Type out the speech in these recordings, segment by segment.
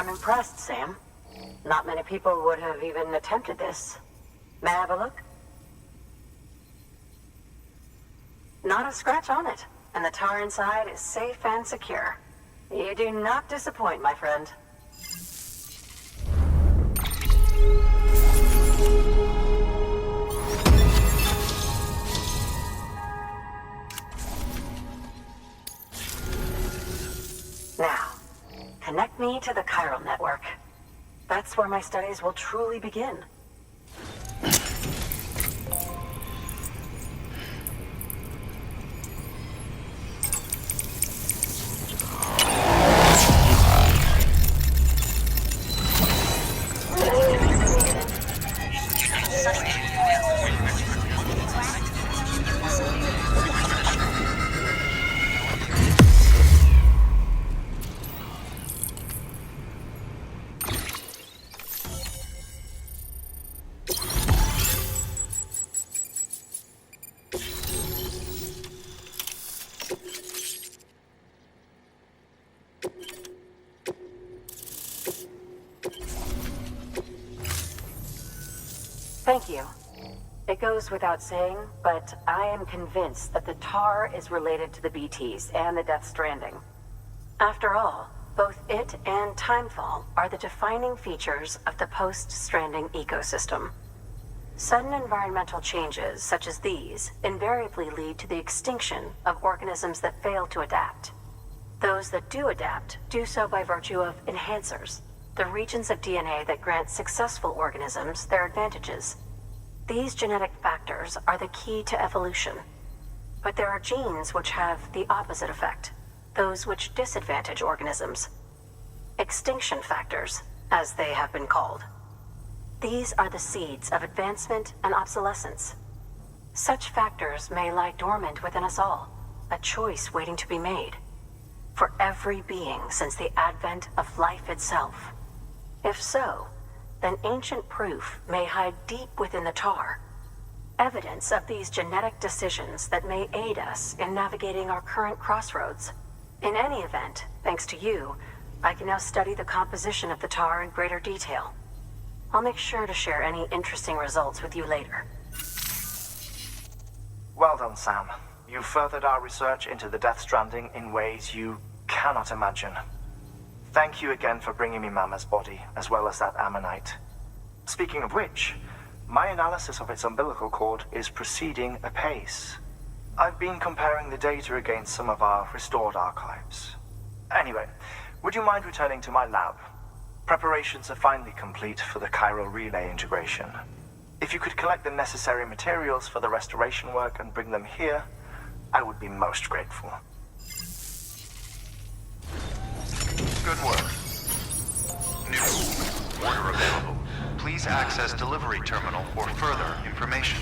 I'm impressed, Sam. Not many people would have even attempted this. May I have a look? Not a scratch on it, and the tar inside is safe and secure. You do not disappoint, my friend. Now, connect me to the chiral network. That's where my studies will truly begin. Thank you. It goes without saying, but I am convinced that the tar is related to the BTs and the Death Stranding. After all, both it and Timefall are the defining features of the post-Stranding ecosystem. Sudden environmental changes such as these invariably lead to the extinction of organisms that fail to adapt. Those that do adapt do so by virtue of enhancers, the regions of DNA that grant successful organisms their advantages. These genetic factors are the key to evolution. But there are genes which have the opposite effect, those which disadvantage organisms. Extinction factors, as they have been called. These are the seeds of advancement and obsolescence. Such factors may lie dormant within us all, a choice waiting to be made. For every being since the advent of life itself. If so, then ancient proof may hide deep within the tar. Evidence of these genetic decisions that may aid us in navigating our current crossroads. In any event, thanks to you, I can now study the composition of the tar in greater detail. I'll make sure to share any interesting results with you later. Well done, Sam. You furthered our research into the Death Stranding in ways you cannot imagine. Thank you again for bringing me Mama's body, as well as that ammonite. Speaking of which, my analysis of its umbilical cord is proceeding apace. I've been comparing the data against some of our restored archives. Anyway, would you mind returning to my lab? Preparations are finally complete for the chiral relay integration. If you could collect the necessary materials for the restoration work and bring them here, I would be most grateful. Good work. New order available. Please access delivery terminal for further information.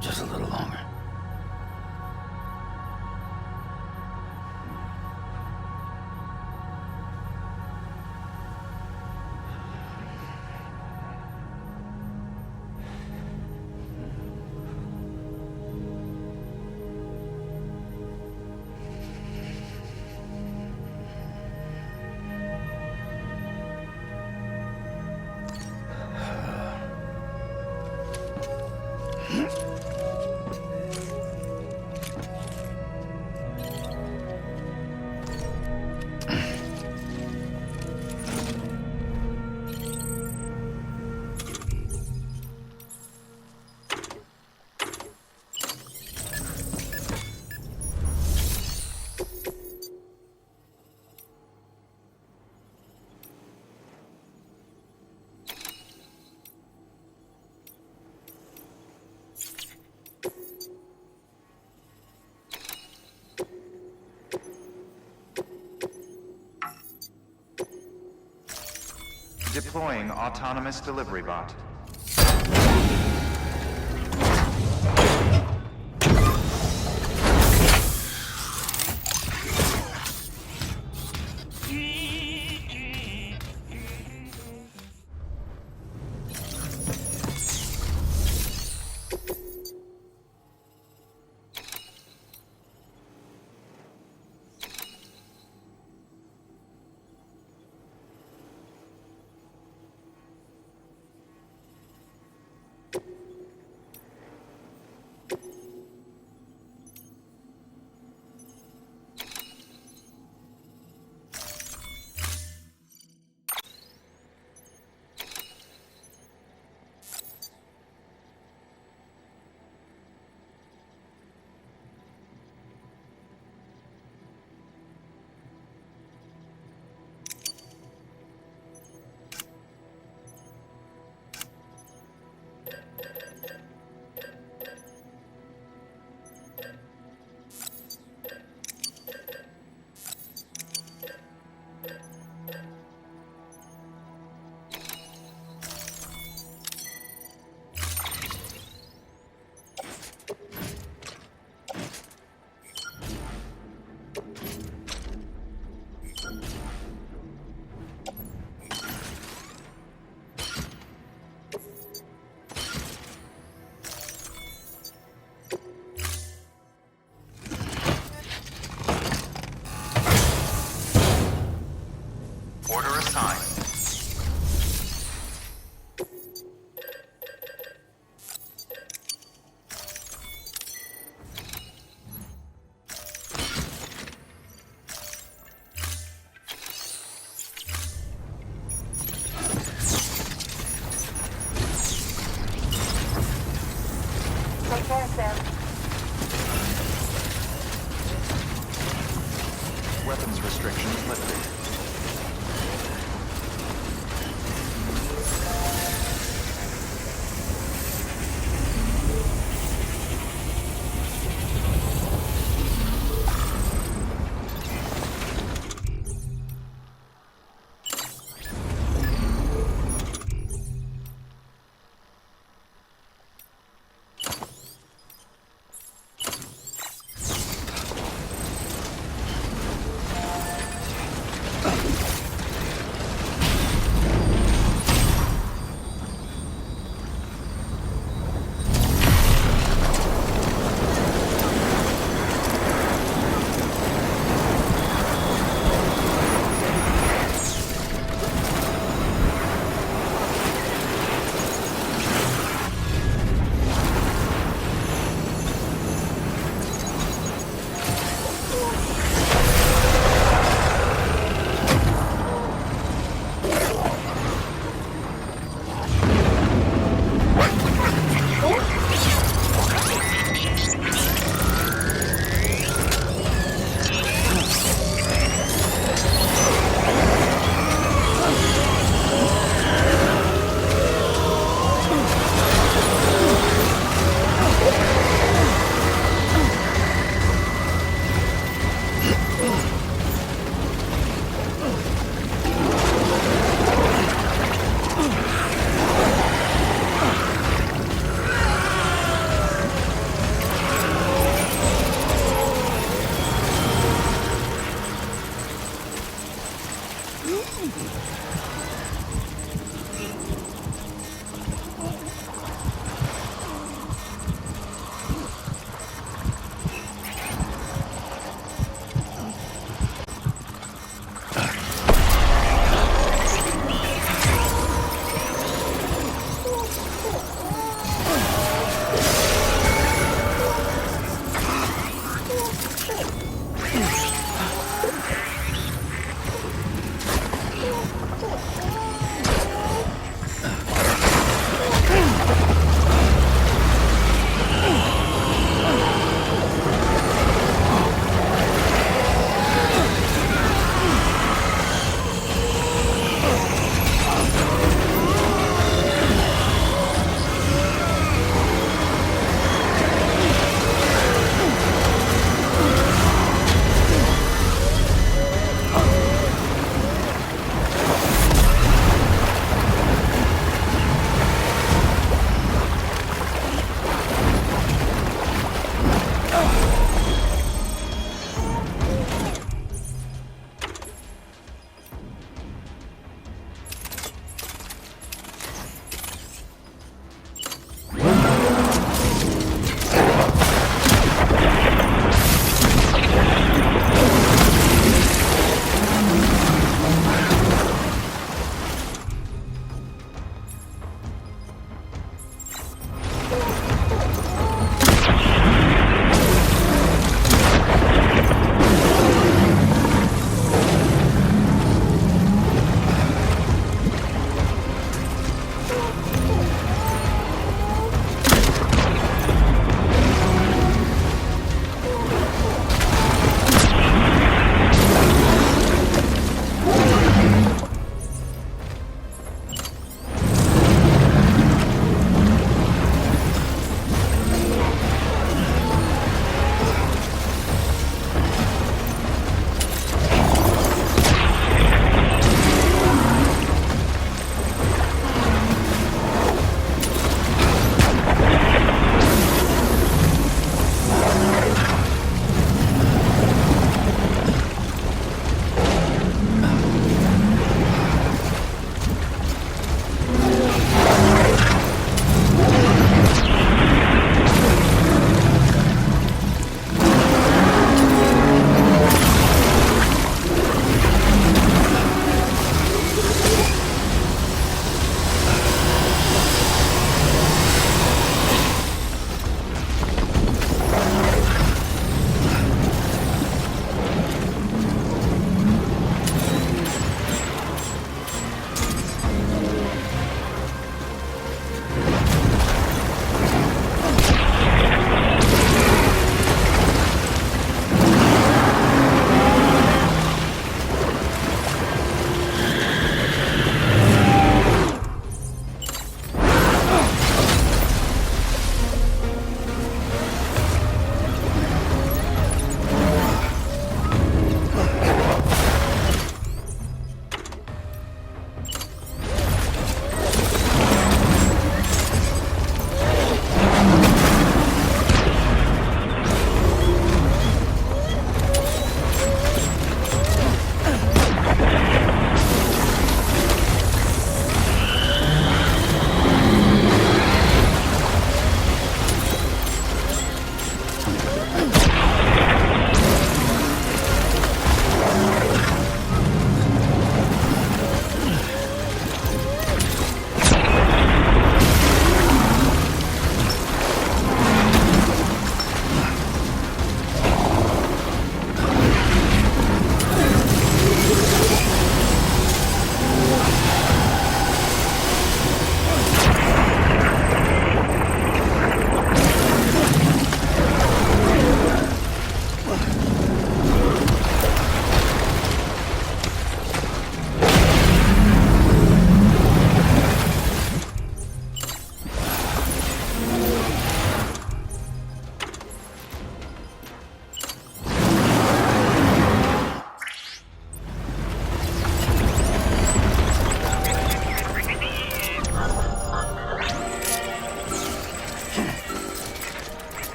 Just a little longer. Deploying autonomous delivery bot. Take care, Sam. Weapons restrictions lifted.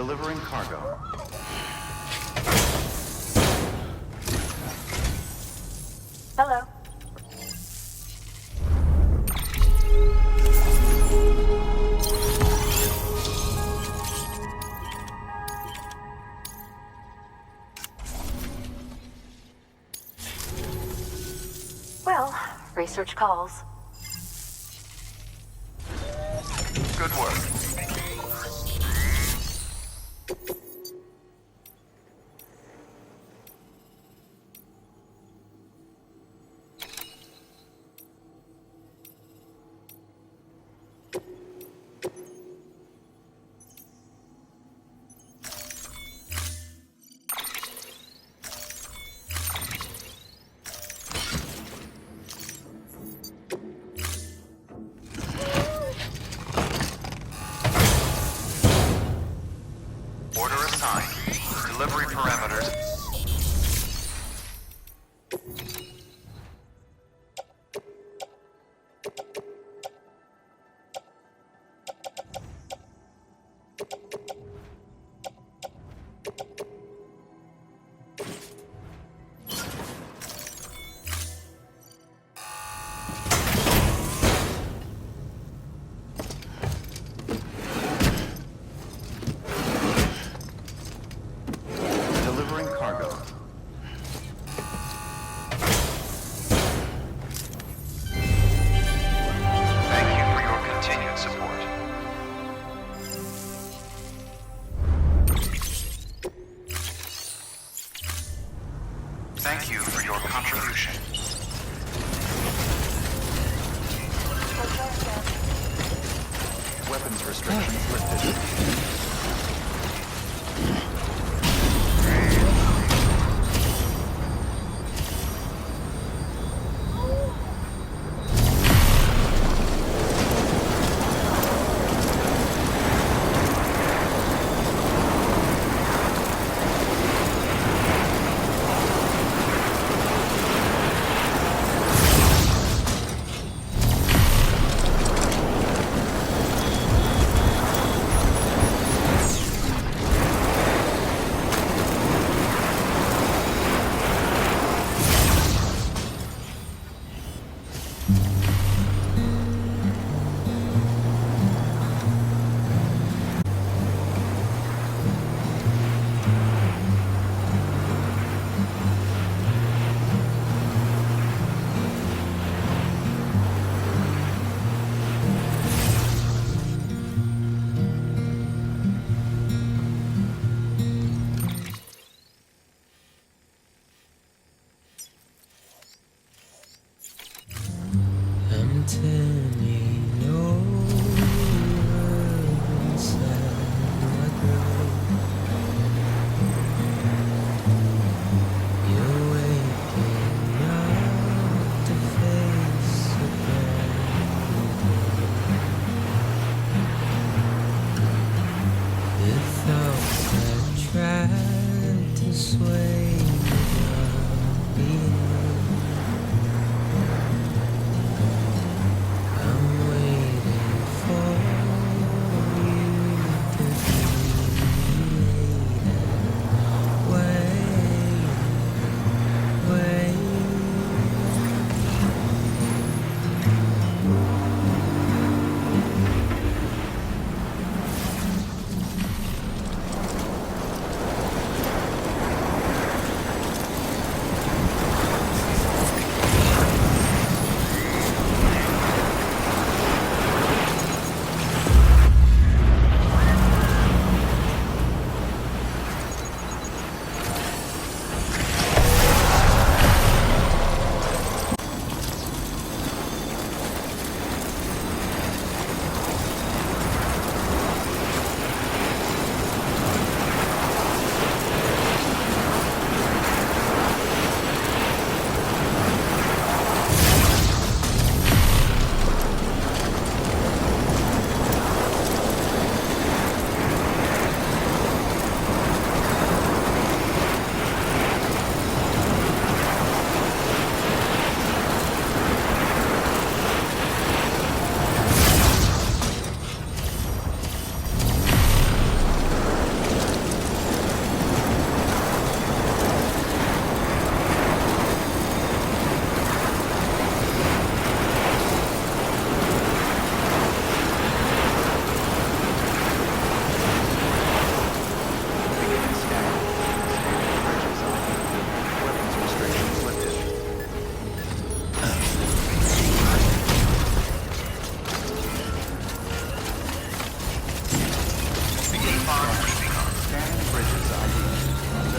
Delivering cargo. Hello. Well, research calls. Good work. Order assigned. Delivery parameters. Delivering cargo. Thank you for your continued support. Thank you for your contribution. Weapons restrictions lifted. I'm turning over inside my grave. You're waking up to face a brand new day. The thoughts that tried to sway me not being. I'm waiting for you to be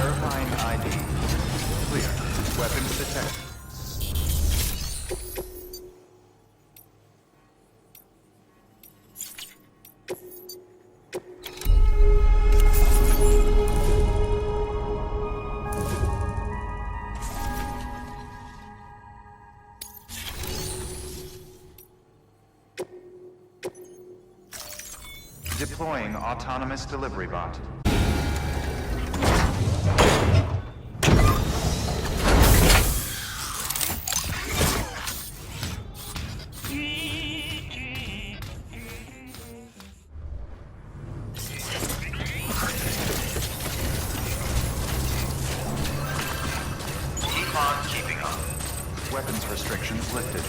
Verifying ID. Clear. Weapons detected. Deploying autonomous delivery bot. Keep on keeping on. Weapons restrictions lifted.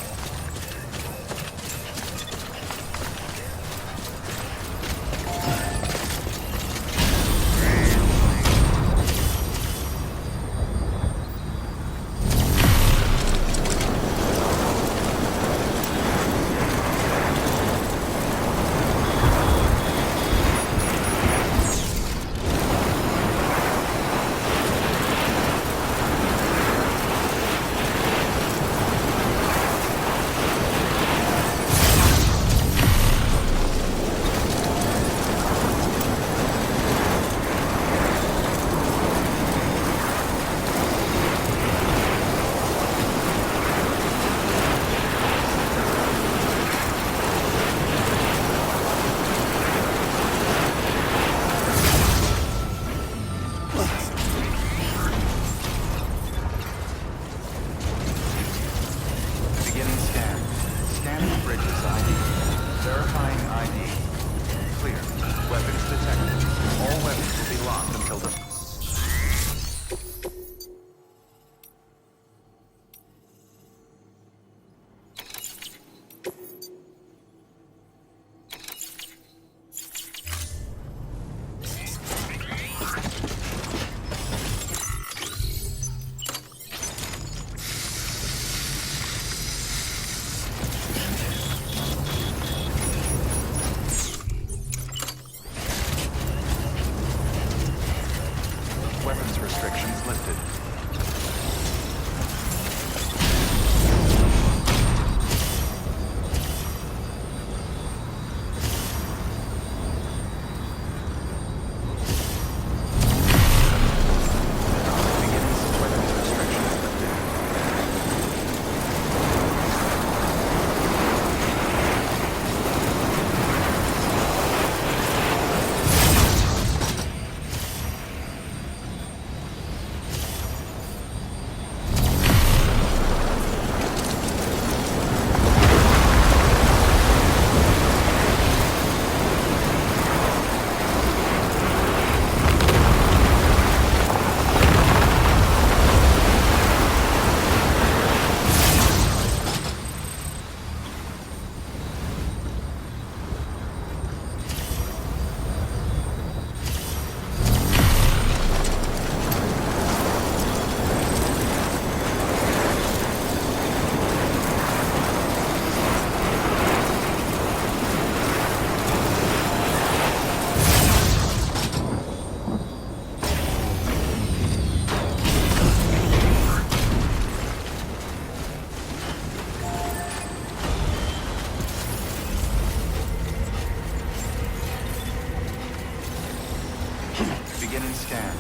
Beginning scan.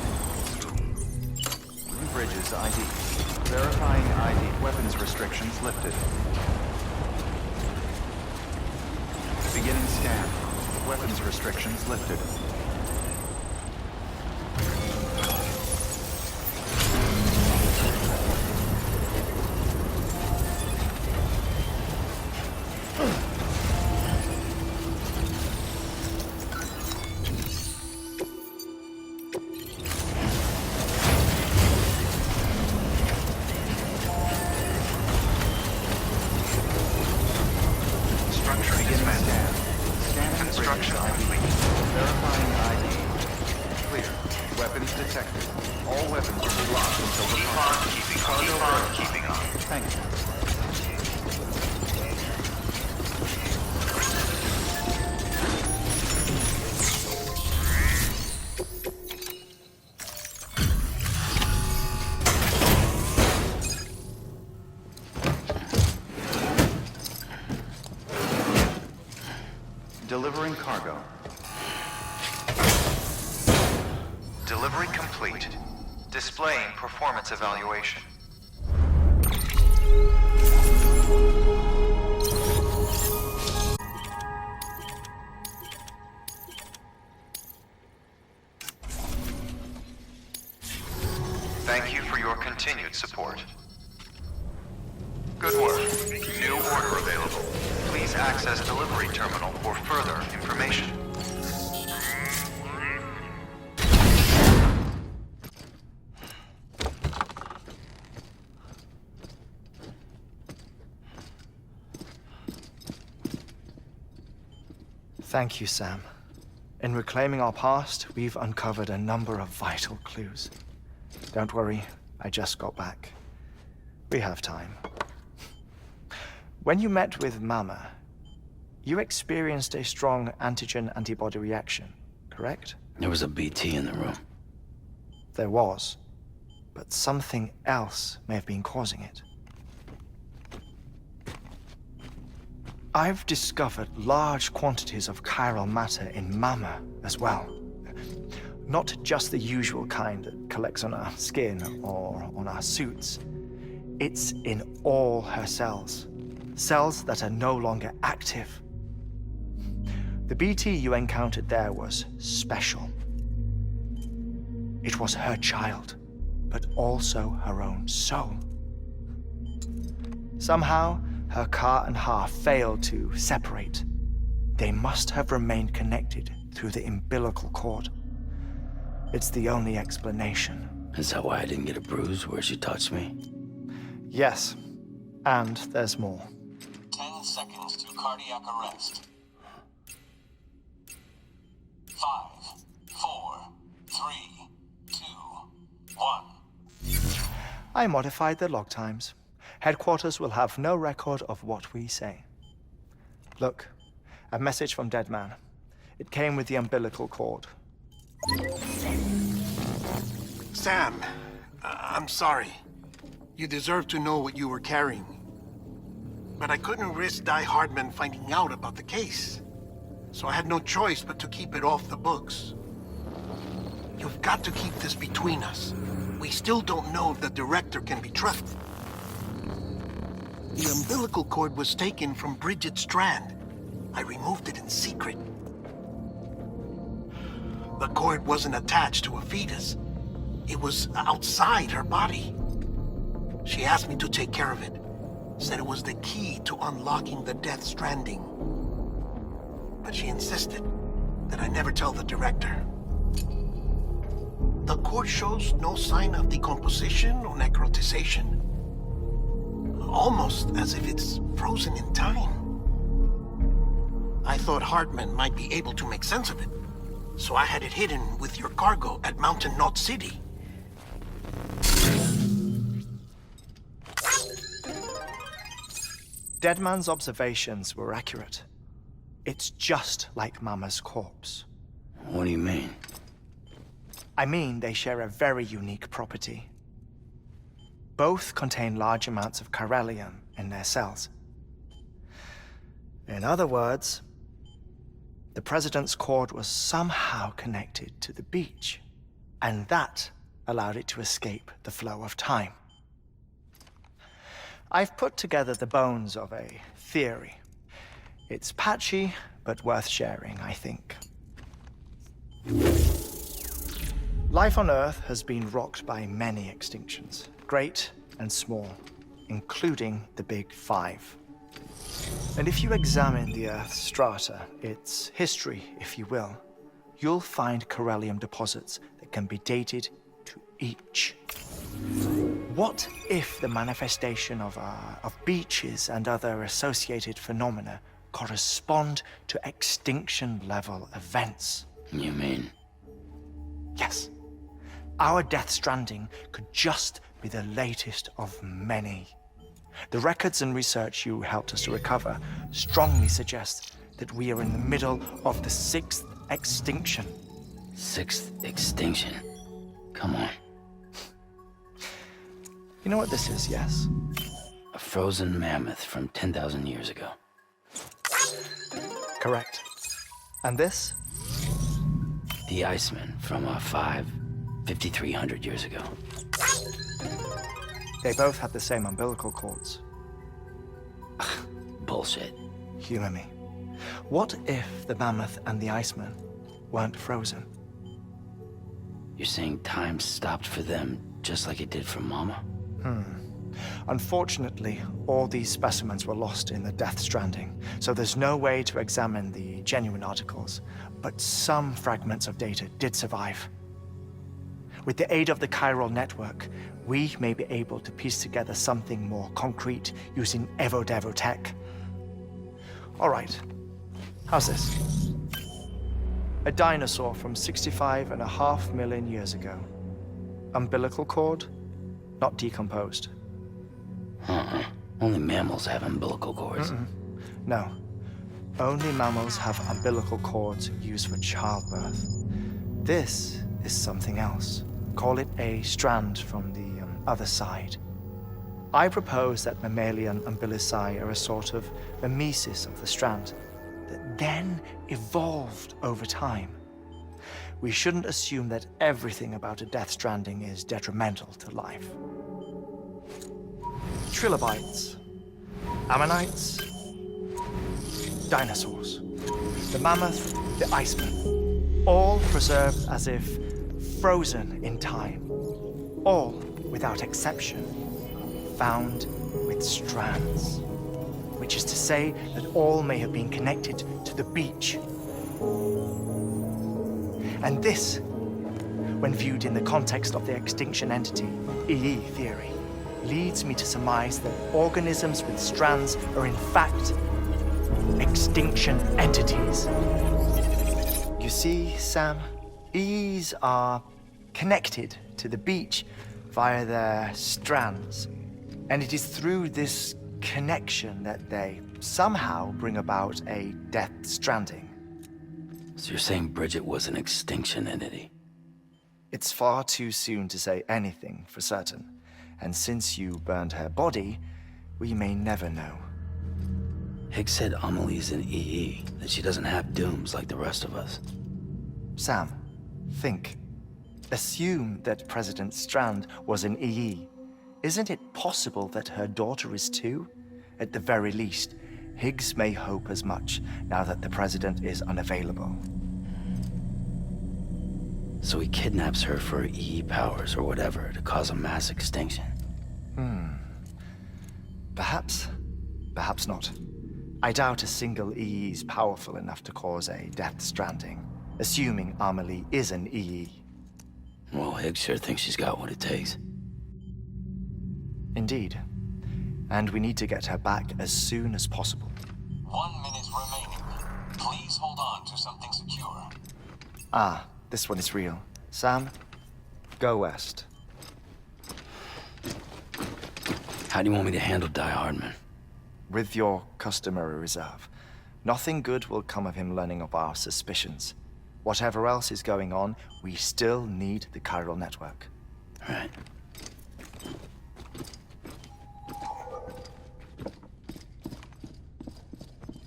Bridges ID. Verifying ID. Weapons restrictions lifted. Beginning scan. Weapons restrictions lifted. Construction complete. Verifying ID. Clear. Weapons detected. All weapons will be locked until the Keep on keeping on. Thank you. Delivering cargo. Delivery complete. Displaying performance evaluation. Thank you for your continued support. Good work. New order available. Please access delivery terminal for further information. Thank you, Sam. In reclaiming our past, we've uncovered a number of vital clues. Don't worry, I just got back. We have time. When you met with Mama, you experienced a strong antigen-antibody reaction, correct? There was a BT in the room. There was, but something else may have been causing it. I've discovered large quantities of chiral matter in Mama as well. Not just the usual kind that collects on our skin or on our suits. It's in all her cells. Cells that are no longer active. The BT you encountered there was special. It was her child, but also her own soul. Somehow, her car and half failed to separate. They must have remained connected through the umbilical cord. It's the only explanation. Is that why I didn't get a bruise where she touched me? Yes, and there's more. 10 seconds to cardiac arrest. 5, 4, 3, 2, 1. I modified the log times. Headquarters will have no record of what we say. Look, a message from Dead Man. It came with the umbilical cord. Sam, I'm sorry. You deserve to know what you were carrying. But I couldn't risk Heartman finding out about the case. So I had no choice but to keep it off the books. You've got to keep this between us. We still don't know if the director can be trusted. The umbilical cord was taken from Bridget Strand. I removed it in secret. The cord wasn't attached to a fetus. It was outside her body. She asked me to take care of it. Said it was the key to unlocking the Death Stranding. But she insisted that I never tell the director. The cord shows no sign of decomposition or necrotization. Almost as if it's frozen in time. I thought Heartman might be able to make sense of it. So I had it hidden with your cargo at Mountain Knot City. Deadman's observations were accurate. It's just like Mama's corpse. What do you mean? I mean, they share a very unique property. Both contain large amounts of chiralium in their cells. In other words, the president's cord was somehow connected to the beach, and that allowed it to escape the flow of time. I've put together the bones of a theory. It's patchy, but worth sharing, I think. Life on Earth has been rocked by many extinctions, great and small, including the Big Five. And if you examine the Earth's strata, its history, if you will, you'll find chiralium deposits that can be dated to each. What if the manifestation of beaches and other associated phenomena correspond to extinction-level events? You mean? Yes. Our Death Stranding could just be the latest of many. The records and research you helped us to recover strongly suggest that we are in the middle of the 6th extinction. 6th extinction? Come on. You know what this is, yes? A frozen mammoth from 10,000 years ago. Correct. And this? The Iceman from 5,300 years ago. They both had the same umbilical cords. Bullshit. Humor me. What if the mammoth and the Iceman weren't frozen? You're saying time stopped for them just like it did for Mama? Unfortunately, all these specimens were lost in the Death Stranding, so there's no way to examine the genuine articles, but some fragments of data did survive. With the aid of the chiral network, we may be able to piece together something more concrete using evo-devo tech. All right, how's this? A dinosaur from 65.5 million years ago. Umbilical cord, not decomposed. Only mammals have umbilical cords. No, only mammals have umbilical cords used for childbirth. This is something else. Call it a strand from the other side. I propose that mammalian umbilici are a sort of mimesis of the strand that then evolved over time. We shouldn't assume that everything about a Death Stranding is detrimental to life. Trilobites, ammonites, dinosaurs, the mammoth, the Iceman, all preserved as if frozen in time, all, without exception, found with strands, which is to say that all may have been connected to the beach. And this, when viewed in the context of the extinction entity, EE theory, leads me to surmise that organisms with strands are in fact extinction entities. You see, Sam, EEs are connected to the beach via their strands. And it is through this connection that they somehow bring about a Death Stranding. So you're saying Bridget was an extinction entity? It's far too soon to say anything for certain. And since you burned her body, we may never know. Higgs said Amelie's an EE, that she doesn't have dooms like the rest of us. Sam, think. Assume that President Strand was an EE. Isn't it possible that her daughter is too? At the very least, Higgs may hope as much now that the president is unavailable. So he kidnaps her for EE powers or whatever to cause a mass extinction. Perhaps. Perhaps not. I doubt a single EE is powerful enough to cause a Death Stranding, assuming Amelie is an EE. Well, Higgs sure thinks she's got what it takes. Indeed. And we need to get her back as soon as possible. 1 minute remaining. Please hold on to something secure. Ah, this one is real. Sam, go west. How do you want me to handle Heartman? With your customary reserve. Nothing good will come of him learning of our suspicions. Whatever else is going on, we still need the chiral network. Right.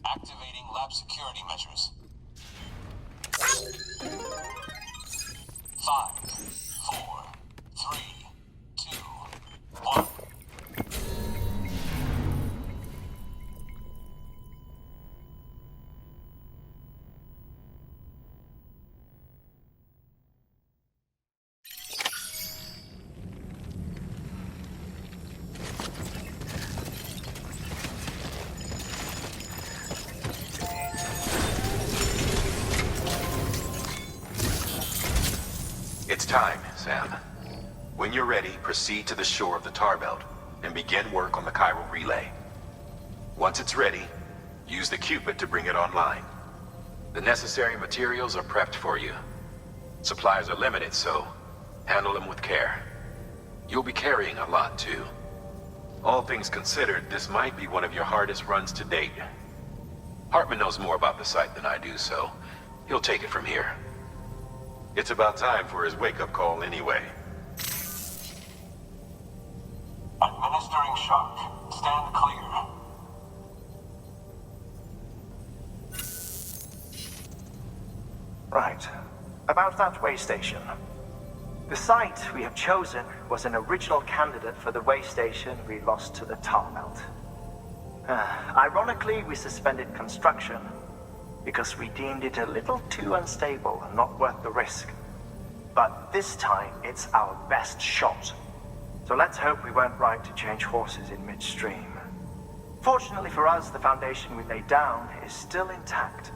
Activating lab security measures. 5, 4, 3, 2, 1. It's time, Sam. When you're ready, proceed to the shore of the tar belt and begin work on the chiral relay. Once it's ready, use the Cupid to bring it online. The necessary materials are prepped for you. Supplies are limited, so handle them with care. You'll be carrying a lot, too. All things considered, this might be one of your hardest runs to date. Heartman knows more about the site than I do, so he'll take it from here. It's about time for his wake-up call anyway. Administering shock. Stand clear. about that way station. The site we have chosen was an original candidate for the way station we lost to the tar belt. Ironically, we suspended construction because we deemed it a little too unstable and not worth the risk. But this time, it's our best shot. So let's hope we weren't right to change horses in midstream. Fortunately for us, the foundation we laid down is still intact.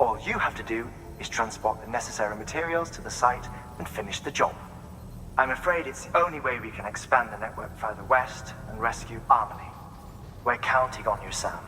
All you have to do is transport the necessary materials to the site and finish the job. I'm afraid it's the only way we can expand the network further west and rescue Harmony. We're counting on you, Sam.